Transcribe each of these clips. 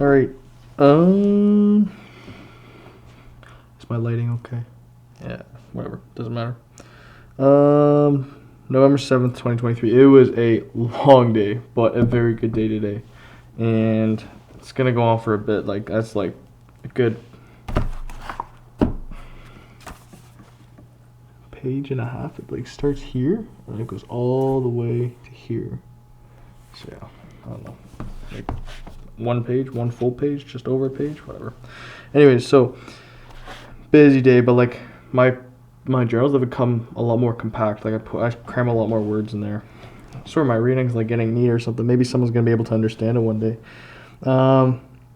All right. Is my lighting okay? Yeah, whatever. Doesn't matter. November 7th, 2023. It was a long day, but a very good day today. And it's going to go on for a bit. Like, that's like a good page and a half. It like starts here and it goes all the way to here. So yeah, I don't know. Like one page, one full page, just over a page, whatever. Anyways, so busy day, but like my journals have become a lot more compact. Like I cram a lot more words in there. Sort of my reading's like getting neat or something. Maybe someone's gonna be able to understand it one day.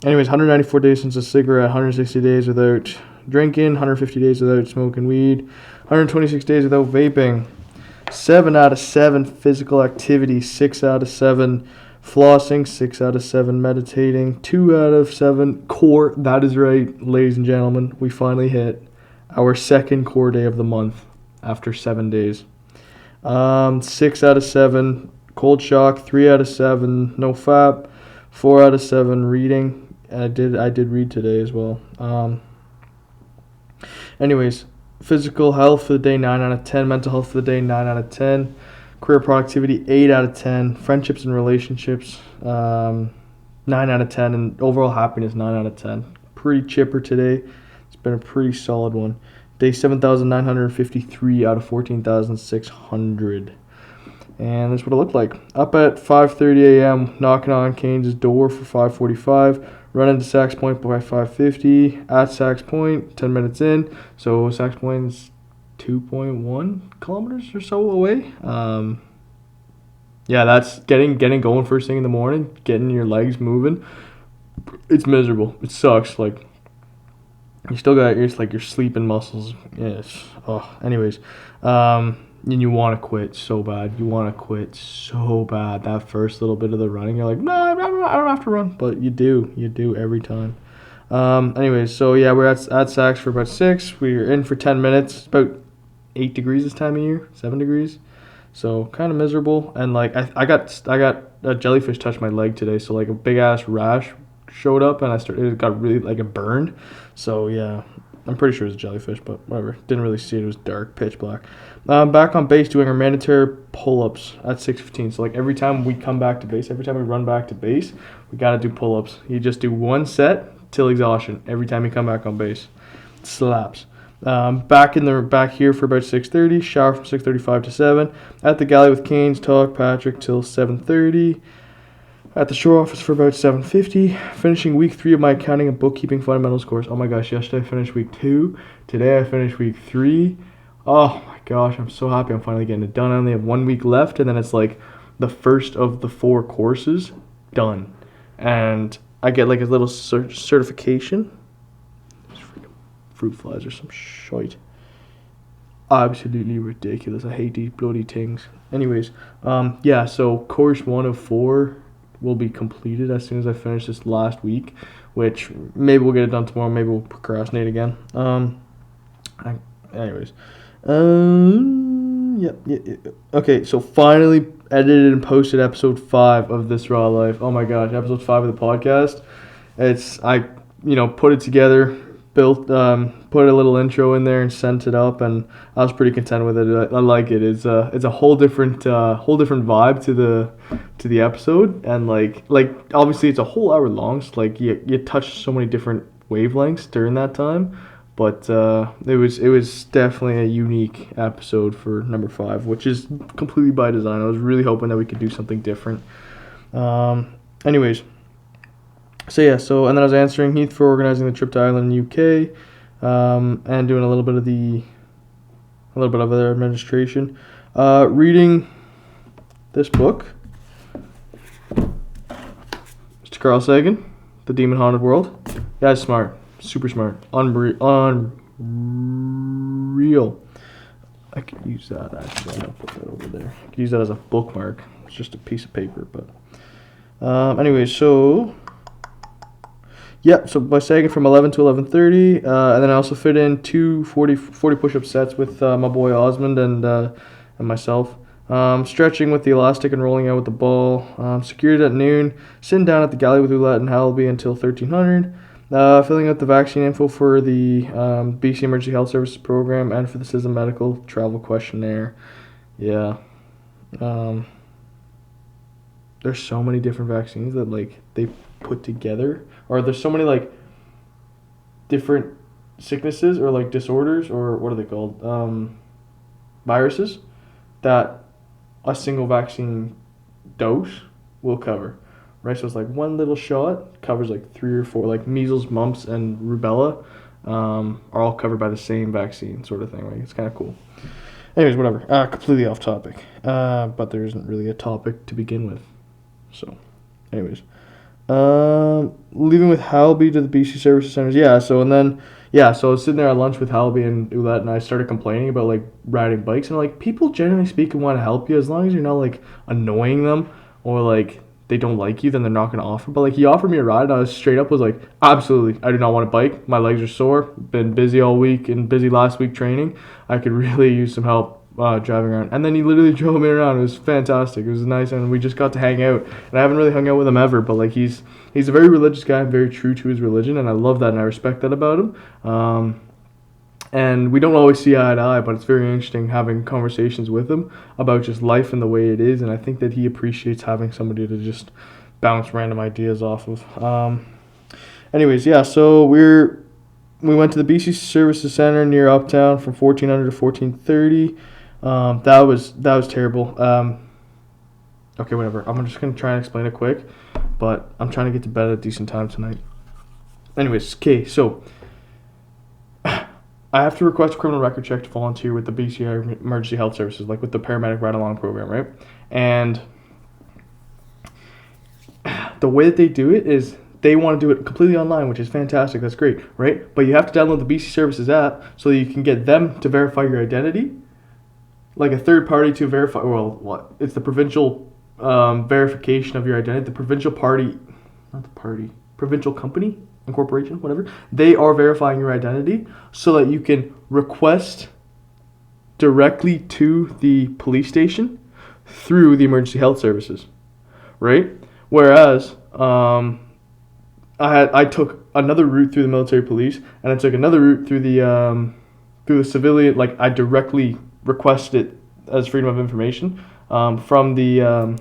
Anyways, 194 days since a cigarette, 160 days without drinking, 150 days without smoking weed, 126 days without vaping, 7 out of 7 physical activity, 6 out of 7 flossing, 6 out of 7 meditating, 2 out of 7 core. That is right, ladies and gentlemen. We finally hit our second core day of the month after 7 days. 6 out of 7 cold shock, 3 out of 7 no fap, 4 out of 7 reading. I did read today as well. Anyways, physical health for the day, 9 out of 10. Mental health for the day, 9 out of 10. Career productivity, 8 out of 10. Friendships and relationships, 9 out of 10. And overall happiness, 9 out of 10. Pretty chipper today. It's been a pretty solid one. Day 7,953 out of 14,600. And that's what it looked like. Up at 5:30 a.m., knocking on Kane's door for 5:45. Run into Sax Point by 5:50. At Sax Point, 10 minutes in. So Sax Point's 2.1 kilometers or so away. Yeah, that's getting going first thing in the morning, getting your legs moving. It's miserable. It sucks. Like, you still got your sleeping muscles. Yes. Oh, anyways, and you want to quit so bad. You want to quit so bad. That first little bit of the running, you're like, no, I don't have to run, but you do. You do every time. Anyways, so yeah, we're at Sax for about 6. We're in for 10 minutes. It's about 8 degrees this time of year, 7 degrees. So kind of miserable. And like I got a jellyfish touched my leg today, so like a big ass rash showed up, and it got really like it burned. So yeah, I'm pretty sure it was a jellyfish, but whatever. Didn't really see it. It was dark, pitch black. Back on base doing our mandatory pull-ups at 6:15. So like every time we come back to base, every time we run back to base, we gotta do pull-ups. You just do one set till exhaustion every time you come back on base. It slaps. Back here for about 6:30. Shower from 6:35 to 7. At the galley with Canes, talk Patrick till 7:30. At the shore office for about 7:50. Finishing week 3 of my accounting and bookkeeping fundamentals course. Oh my gosh, yesterday I finished week 2. Today I finished week 3. Oh my gosh, I'm so happy I'm finally getting it done. I only have 1 week left, and then it's like the first of the 4 courses done. And I get like a little certification. These freaking fruit flies or some shite. Absolutely ridiculous. I hate these bloody things. Anyways, yeah, so course 1 of 4 will be completed as soon as I finish this last week, which maybe we'll get it done tomorrow. Maybe we'll procrastinate again. Anyways, yeah. Okay, so finally edited and posted episode 5 of This Raw Life. Oh my gosh, episode 5 of the podcast. I put it together, put a little intro in there and sent it up, and I was pretty content with it. I like it. It's a whole different vibe to the episode, and like obviously it's a whole hour long, so like you touch so many different wavelengths during that time, but it was definitely a unique episode for number 5, which is completely by design. I was really hoping that we could do something different. Anyways. So yeah, and then I was answering Heath for organizing the trip to Ireland and UK, and doing a little bit of their administration. Reading this book, Mr. Carl Sagan, The Demon Haunted World. Guy's smart, super smart, unreal. I could use that actually. I'm gonna put that over there. I could use that as a bookmark. It's just a piece of paper, but anyway, so. Yeah, so by Sagan from 11 to 11:30, and then I also fit in 2 40 push-up sets with my boy Osmond and myself. Stretching with the elastic and rolling out with the ball. Secured at noon. Sitting down at the galley with Ouellette and Halaby until 1300. Filling out the vaccine info for the BC Emergency Health Services program and for the Citizen Medical Travel Questionnaire. Yeah. There's so many different vaccines that like they put together, or there's so many like different sicknesses or like disorders, or what are they called? Viruses that a single vaccine dose will cover, right? So it's like one little shot covers like 3 or 4, like measles, mumps, and rubella are all covered by the same vaccine, sort of thing, right? It's kind of cool. Anyways, whatever. Completely off topic, but there isn't really a topic to begin with. So, anyways, leaving with Halaby to the BC Services Centers. So I was sitting there at lunch with Halaby and Ouellette, and I started complaining about like riding bikes, and like people generally speaking want to help you as long as you're not like annoying them or like they don't like you, then they're not going to offer. But like he offered me a ride, and I was straight up was like, absolutely, I do not want a bike. My legs are sore. Been busy all week and busy last week training. I could really use some help driving around. And then he literally drove me around. It was fantastic. It was nice, and we just got to hang out. And I haven't really hung out with him ever, but like he's a very religious guy and very true to his religion, and I love that and I respect that about him. And we don't always see eye to eye, but it's very interesting having conversations with him about just life and the way it is, and I think that he appreciates having somebody to just bounce random ideas off of. So we went to the BC Services Center near Uptown from 1400 to 1430. That was terrible. Okay, whatever. I'm just going to try and explain it quick, but I'm trying to get to bed at a decent time tonight. Anyways, okay, so I have to request a criminal record check to volunteer with the BC Emergency Health Services, like with the paramedic ride-along program, right? And the way that they do it is they want to do it completely online, which is fantastic. That's great, right? But you have to download the BC Services app so that you can get them to verify your identity, like a third party to verify. Well, what? It's the provincial verification of your identity. The provincial party, not the party, provincial company, incorporation, whatever. They are verifying your identity so that you can request directly to the police station through the emergency health services, right? Whereas I took another route through the military police, and I took another route through the civilian. Like I directly requested it as freedom of information from the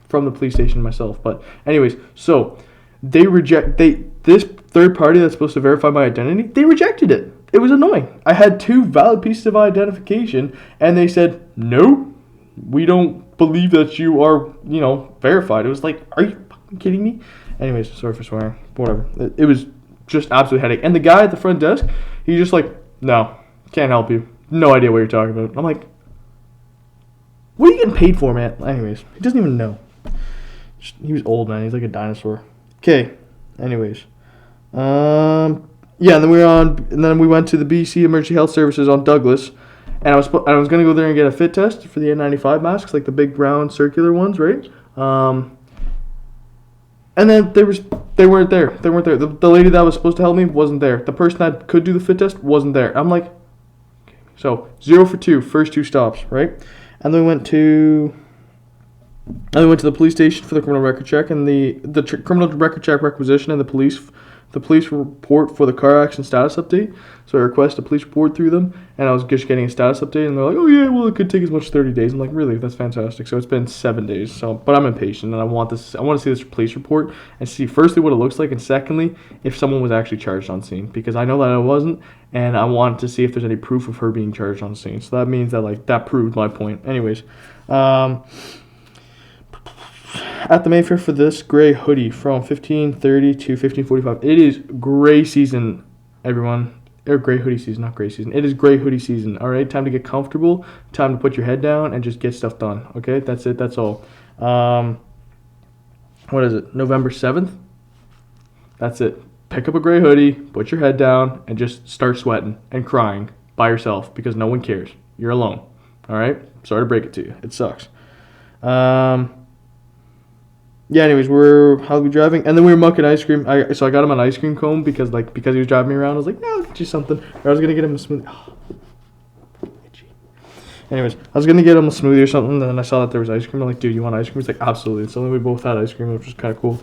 police station myself. But anyways, so this third party that's supposed to verify my identity, they rejected it. It was annoying. I had 2 valid pieces of identification, and they said, no, we don't believe that you are, verified. It was like, are you fucking kidding me? Anyways, sorry for swearing. Whatever. It was just absolute headache. And the guy at the front desk, he's just like, no, can't help you. No idea what you're talking about. I'm like, what are you getting paid for, man? Anyways, he doesn't even know. He was old, man. He's like a dinosaur. Okay. Anyways. And then we went to the BC Emergency Health Services on Douglas, and I was gonna go there and get a fit test for the N95 masks, like the big round circular ones, right? And then they weren't there. The lady that was supposed to help me wasn't there. The person that could do the fit test wasn't there. I'm like, okay. So 0 for 2, first 2 stops, right? And then we went to the police station for the criminal record check and the criminal record check requisition and the police report for the car accident status update. So I requested a police report through them, and I was just getting a status update, and they're like, oh yeah, well it could take as much as 30 days. I'm like, really? That's fantastic. So it's been 7 days. So, but I'm impatient, and I want to see this police report and see firstly what it looks like, and secondly if someone was actually charged on scene, because I know that I wasn't, and I want to see if there's any proof of her being charged on scene. So that means that that proved my point. Anyways, at the Mayfair for this gray hoodie from 1530 to 1545. It is gray season, everyone. Or gray hoodie season, not gray season. It is gray hoodie season. All right, time to get comfortable. Time to put your head down and just get stuff done. Okay, that's it. That's all. What is it? November 7th. That's it. Pick up a gray hoodie, put your head down, and just start sweating and crying by yourself because no one cares. You're alone. All right. Sorry to break it to you. It sucks. Anyways, I'll be driving, and then we were mucking ice cream. So I got him an ice cream cone because he was driving me around. I was like, no, I'll get you something. Or I was gonna get him a smoothie. Oh, itchy. Anyways, I was gonna get him a smoothie or something, and then I saw that there was ice cream. I'm like, dude, you want ice cream? He's like, absolutely. So then we both had ice cream, which was kind of cool.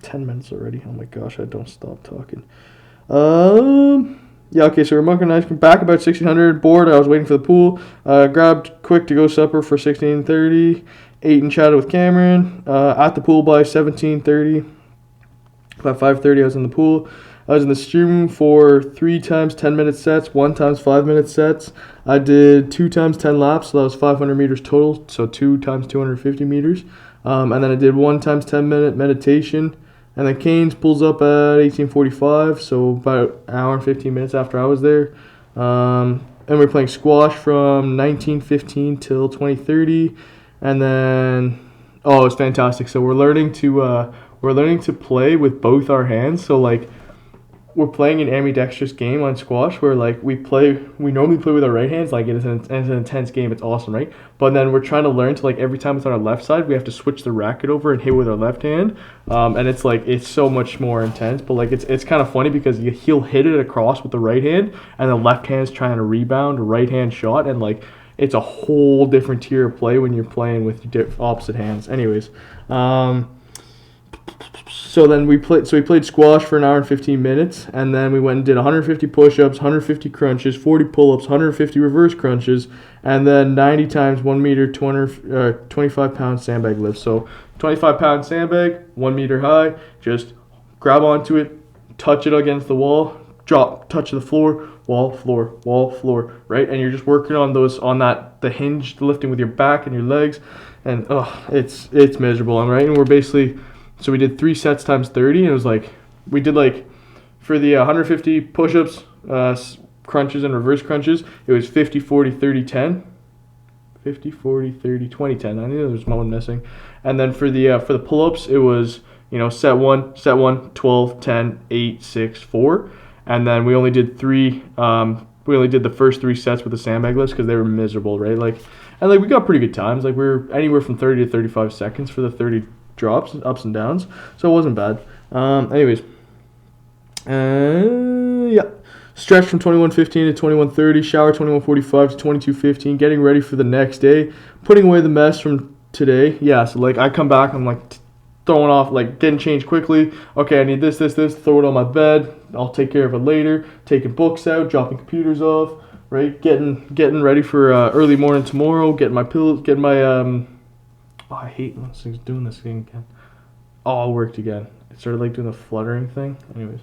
10 minutes already. Oh my gosh, I don't stop talking. Yeah, okay, so we're mucking ice cream. Back about 1600, bored. I was waiting for the pool. Grabbed quick to go supper for 16:30. Ate and chatted with Cameron. At the pool by 17:30. By 5:30, I was in the pool. I was in the steam room for 3 times 10-minute sets, 1 times 5-minute sets. I did 2 times 10 laps, so that was 500 meters total, so 2 times 250 meters. And then I did 1 times 10-minute meditation. And then Canes pulls up at 18:45, so about an hour and 15 minutes after I was there. And we're playing squash from 19:15 till 20:30. And then, oh, it's fantastic. So we're learning to play with both our hands. So like, we're playing an ambidextrous game on squash where like we normally play with our right hands, like it's an intense game, it's awesome, right? But then we're trying to learn to, like, every time it's on our left side, we have to switch the racket over and hit with our left hand, and it's like, it's so much more intense. But like, it's kind of funny because he'll hit it across with the right hand and the left hand's trying to rebound a right hand shot, and like, it's a whole different tier of play when you're playing with opposite hands. Anyways, so then we played squash for an hour and 15 minutes, and then we went and did 150 push-ups, 150 crunches, 40 pull-ups, 150 reverse crunches, and then 90 times 1 meter, 25-pound sandbag lifts. So 25-pound sandbag, 1 meter high, just grab onto it, touch it against the wall, drop, touch the floor, wall, floor, right? And you're just working on the hinge lifting with your back and your legs, and it's miserable, right? And we're basically, so we did 3 sets times 30, and it was like, we did like, for the 150 push-ups, crunches and reverse crunches, it was 50, 40, 30, 10. 50, 40, 30, 20, 10. I knew there was one missing. And then for the pull-ups, it was, set 1, 12, 10, 8, 6, 4. And then we only did 3, we only did the first 3 sets with the sandbag lifts because they were miserable, right? Like, and like, we got pretty good times. Like, we were anywhere from 30 to 35 seconds for the 30 drops, ups and downs, so it wasn't bad. Anyways, yeah, stretch from 21:15 to 21:30, shower 21:45 to 22:15, getting ready for the next day, putting away the mess from today. Yeah, so like, I come back, I'm like throwing off, like getting changed quickly. Okay, I need this, throw it on my bed, I'll take care of it later, taking books out, dropping computers off, right, getting ready for early morning tomorrow, getting my pillows, getting my I hate when this thing's doing this thing again. Oh, it worked again. It started like doing the fluttering thing. Anyways,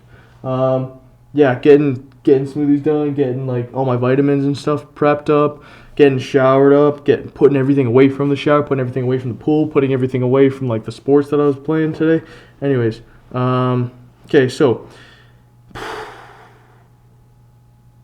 yeah, getting smoothies done, getting like all my vitamins and stuff prepped up, getting showered up, putting everything away from the shower, putting everything away from the pool, putting everything away from like the sports that I was playing today. Anyways, okay, so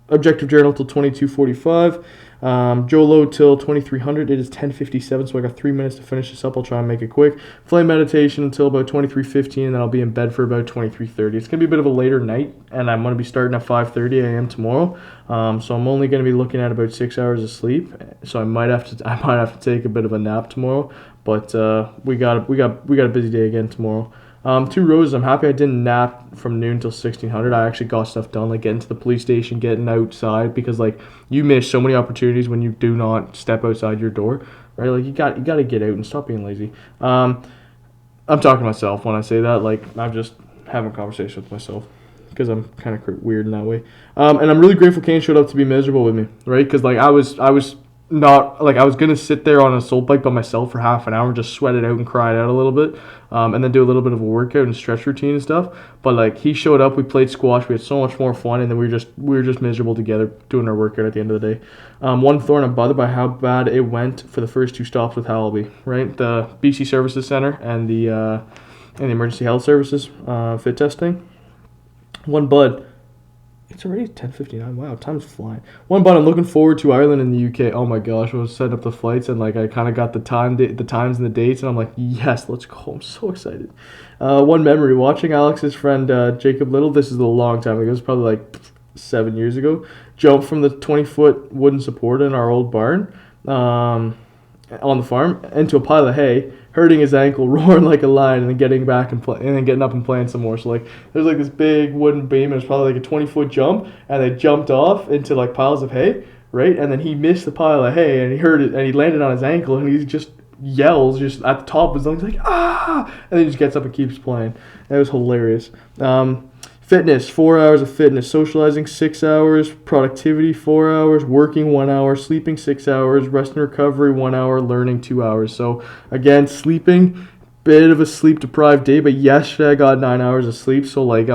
objective journal till 22:45. Jolo till 2300. It is 10:57, so I got 3 minutes to finish this up. I'll try and make it quick. Flame meditation until about 23:15, and then I'll be in bed for about 23:30. It's gonna be a bit of a later night, and I'm gonna be starting at 5:30 a.m. tomorrow. So I'm only gonna be looking at about 6 hours of sleep. So I might have to take a bit of a nap tomorrow. But we got a busy day again tomorrow. 2 roses. I'm happy I didn't nap from noon till 1600. I actually got stuff done, like getting to the police station, getting outside, because like, you miss so many opportunities when you do not step outside your door, right? Like, you got to get out and stop being lazy. I'm talking to myself when I say that. Like, I'm just having a conversation with myself because I'm kind of weird in that way. And I'm really grateful Kane showed up to be miserable with me, right? Because like, I was not, like, I was going to sit there on an assault bike by myself for half an hour and just sweat it out and cry it out a little bit, and then do a little bit of a workout and stretch routine and stuff. But like, he showed up, we played squash, we had so much more fun, and then we were just miserable together doing our workout at the end of the day. One thorn, I'm bothered by how bad it went for the first 2 stops with Hallaby, right? The BC Services Center and the Emergency Health Services fit testing. One bud. It's already 10:59. Wow, time's flying. One, but I'm looking forward to Ireland and the UK. Oh my gosh, I was setting up the flights, and like, I kind of got the times and the dates, and I'm like, yes, let's go. I'm so excited. One memory, watching Alex's friend Jacob Little. This is a long time ago. It was probably like 7 years ago. Jump from the 20-foot wooden support in our old barn on the farm into a pile of hay, hurting his ankle, roaring like a lion, and then getting back and then getting up and playing some more. So like, there's like this big wooden beam, and it's probably like a 20-foot jump, and they jumped off into like piles of hay, right? And then he missed the pile of hay, and he heard it, and he landed on his ankle, and he just yells just at the top of his lungs, like, ah! And then he just gets up and keeps playing. That was hilarious. Fitness, 4 hours of fitness. Socializing, 6 hours. Productivity, 4 hours. Working, 1 hour. Sleeping, 6 hours. Rest and recovery, 1 hour. Learning, 2 hours. So, again, sleeping, bit of a sleep-deprived day, but yesterday I got 9 hours of sleep, so, like,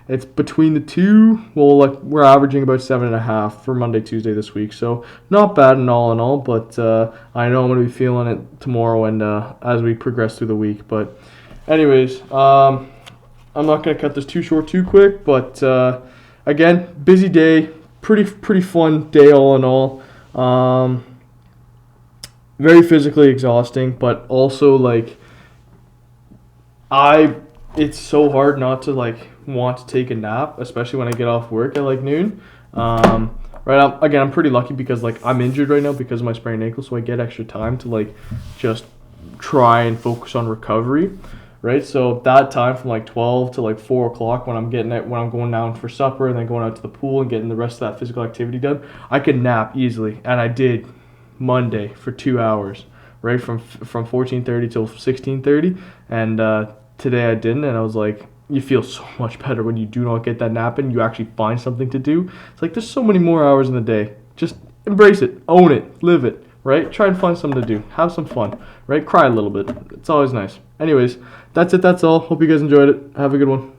it's between the two. Well, like, we're averaging about 7.5 for Monday, Tuesday this week, so not bad in all, but I know I'm going to be feeling it tomorrow and as we progress through the week. But anyways, I'm not going to cut this too short too quick, but again, busy day, pretty fun day all in all. Very physically exhausting, but also, like, it's so hard not to, like, want to take a nap, especially when I get off work at, like, noon. I'm pretty lucky because, like, I'm injured right now because of my sprained ankle, so I get extra time to, like, just try and focus on recovery, right? So that time from, like, 12 to, like, 4 o'clock when I'm going down for supper and then going out to the pool and getting the rest of that physical activity done, I can nap easily, and I did Monday for 2 hours, right, from 14:30 till 16:30, and today I didn't, and I was like, you feel so much better when you do not get that nap and you actually find something to do. It's like there's so many more hours in the day. Just embrace it, own it, live it, right? Try and find something to do. Have some fun, right? Cry a little bit. It's always nice. Anyways, that's it. That's all. Hope you guys enjoyed it. Have a good one.